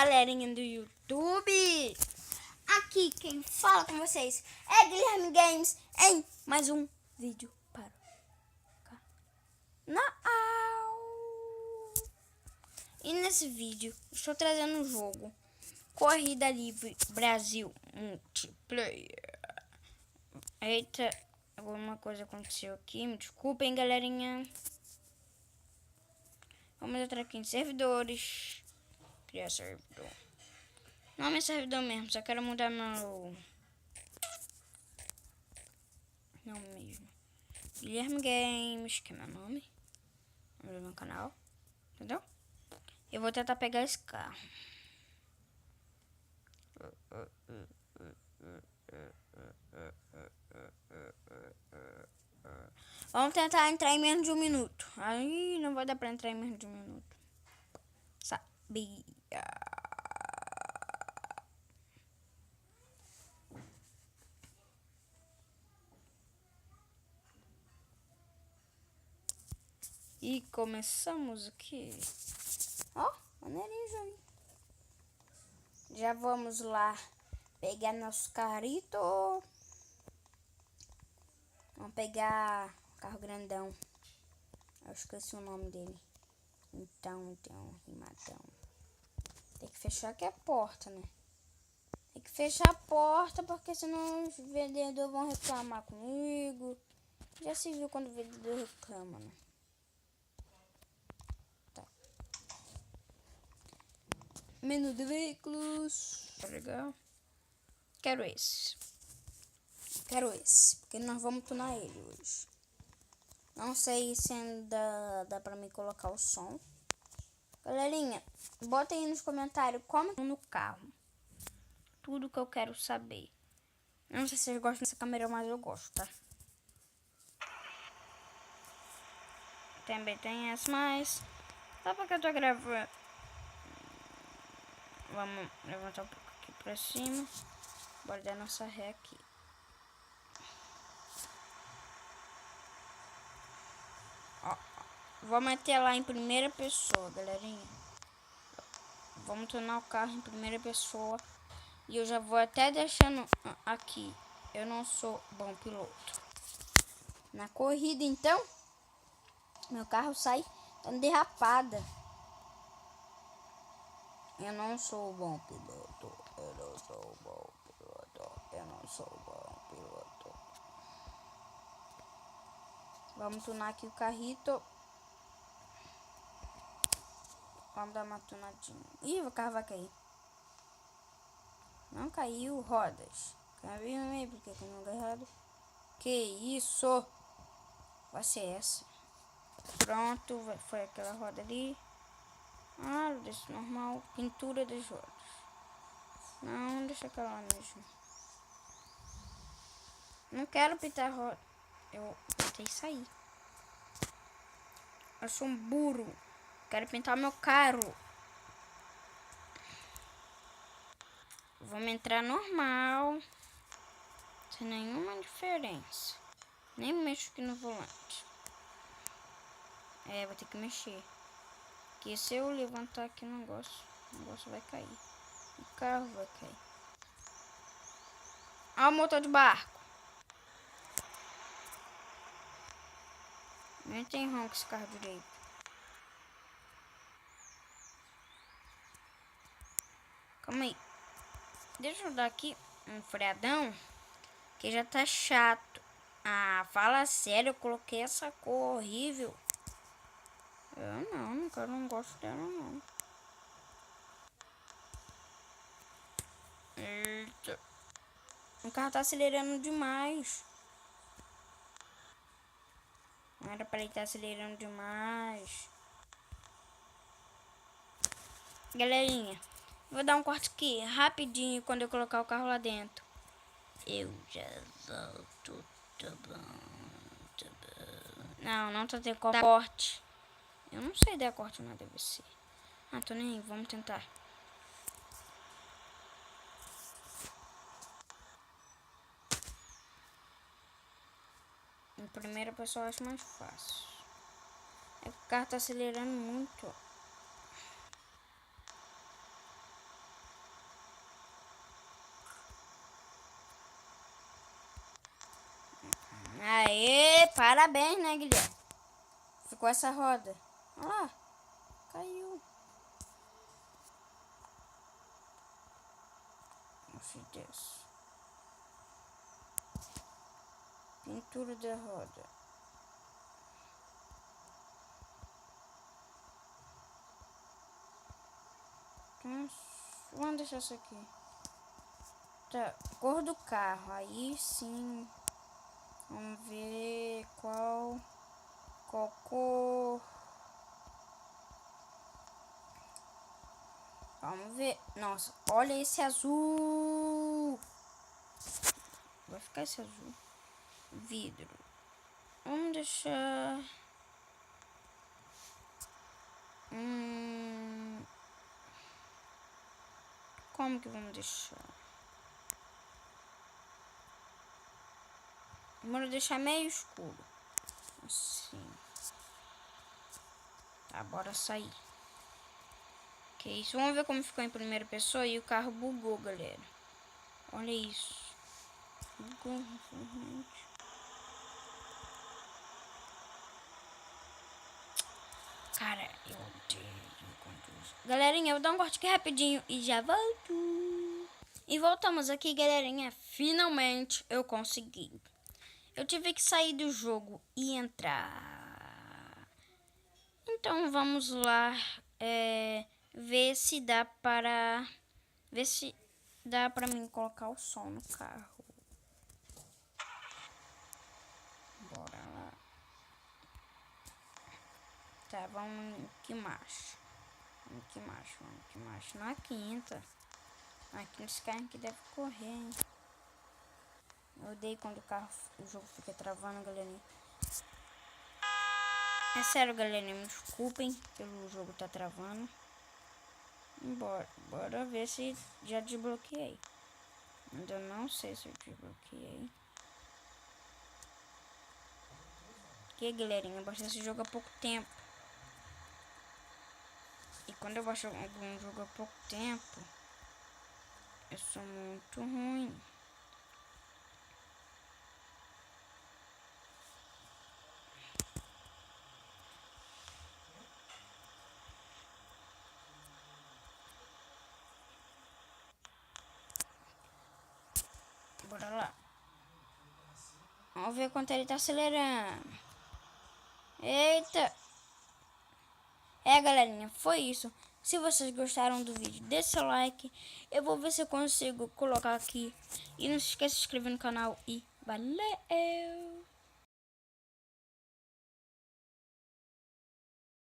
galerinha do YouTube. Aqui quem fala com vocês é Guilherme Games em mais um vídeo para o canal. E nesse vídeo estou trazendo um jogo Corrida Livre Brasil Multiplayer. Eita, alguma coisa aconteceu aqui, me desculpem, galerinha. Vamos entrar aqui em servidores. Criar servidor. Nome é servidor mesmo, só quero mudar meu nome mesmo. Guilherme Games, que é meu nome. Vamos no canal, entendeu? Eu vou tentar pegar esse carro. Vamos tentar entrar em menos de um minuto. Aí não vai dar pra entrar em menos de um minuto. Sabia. E começamos aqui. Ó, maneirinho, Johnny. Já vamos lá pegar nosso carrito. Vamos pegar o carro grandão. Eu esqueci o nome dele. Então, rimadão. Tem que fechar aqui a porta, né? Tem que fechar a porta, porque senão os vendedores vão reclamar comigo. Já se viu quando o vendedor reclama, né? Tá. Menu de veículos. Legal. Quero esse, porque nós vamos tunar ele hoje. Não sei se ainda dá pra mim colocar o som. Galerinha, bota aí nos comentários como no carro. Tudo que eu quero saber. Não sei se vocês gostam dessa câmera, mas eu gosto, tá? Também tem essa, mas só porque eu tô gravando. Vamos levantar um pouco aqui pra cima. Bora dar nossa ré aqui. Ó, vou meter lá em primeira pessoa, galerinha. Vamos tornar o carro em primeira pessoa. E eu já vou até deixando aqui. Eu não sou bom piloto. Na corrida, então, meu carro sai dando derrapada. Eu não sou bom piloto. Eu não sou bom piloto. Eu não sou bom piloto. Vamos tunar aqui o carrito. Vamos dar uma tunadinha. Ih, o carro vai cair. Não caiu, rodas. Caiu meio, porque tem um lugar errado. Que isso? Vai ser essa. Pronto, foi aquela roda ali. Ah, deixa normal. Pintura das rodas. Não, deixa aquela lá mesmo. Não quero pintar a roda. Eu tentei sair. Eu sou um burro. Quero pintar meu carro. Vamos entrar normal. Sem nenhuma diferença. Nem mexo aqui no volante. É, vou ter que mexer. Porque se eu levantar aqui o negócio vai cair. O carro vai cair. Olha o motor de barco. Nem tem ronco esse carro direito. Calma aí. Deixa eu dar aqui um freadão. Que já tá chato. Ah, fala sério, eu coloquei essa cor horrível. Eu não gosto dela não. Eita. O carro tá acelerando demais. Não era pra ele estar acelerando demais. Galerinha, vou dar um corte aqui rapidinho quando eu colocar o carro lá dentro. Eu já volto, tá bom, tá bom. Não tô tendo corte. Eu não sei dar corte na DVC. Ah, tô nem aí, vamos tentar. Em primeira pessoa eu acho mais fácil. É que o carro tá acelerando muito. Parabéns, né, Guilherme? Ficou essa roda. Olha lá. Caiu. Nossa, Deus. Pintura da roda. Vamos deixar isso aqui. Tá, cor do carro. Aí sim. Vamos ver qual cor. Vamos ver. Nossa, olha esse azul. Vai ficar esse azul. Vidro. Vamos deixar... Como que vamos deixar? Vamos deixar meio escuro. Assim. Tá, bora sair. Que isso. Vamos ver como ficou em primeira pessoa. E o carro bugou, galera. Olha isso. Bugou, infelizmente. Cara, eu odeio conduzir. Galerinha, eu vou dar um corte aqui rapidinho e já volto. E voltamos aqui, galerinha. Finalmente eu consegui. Eu tive que sair do jogo e entrar. Então vamos lá ver se dá para... Ver se dá para mim colocar o som no carro. Bora lá. Tá, vamos em que marcha? Vamos que marcha. Na quinta. Na quinta esse carro aqui deve correr, hein? Eu odeio quando o jogo fica travando, galerinha. É sério, galerinha, me desculpem pelo jogo tá travando. Bora ver se já desbloqueei. Ainda não sei se eu desbloqueei. Que, galerinha, eu baixei esse jogo há pouco tempo. E quando eu baixo algum jogo há pouco tempo, eu sou muito ruim. Bora lá. Vamos ver quanto ele tá acelerando. Eita. Galerinha, foi isso. Se vocês gostaram do vídeo, deixe seu like. Eu vou ver se eu consigo colocar aqui. E não se esqueça de se inscrever no canal. E valeu!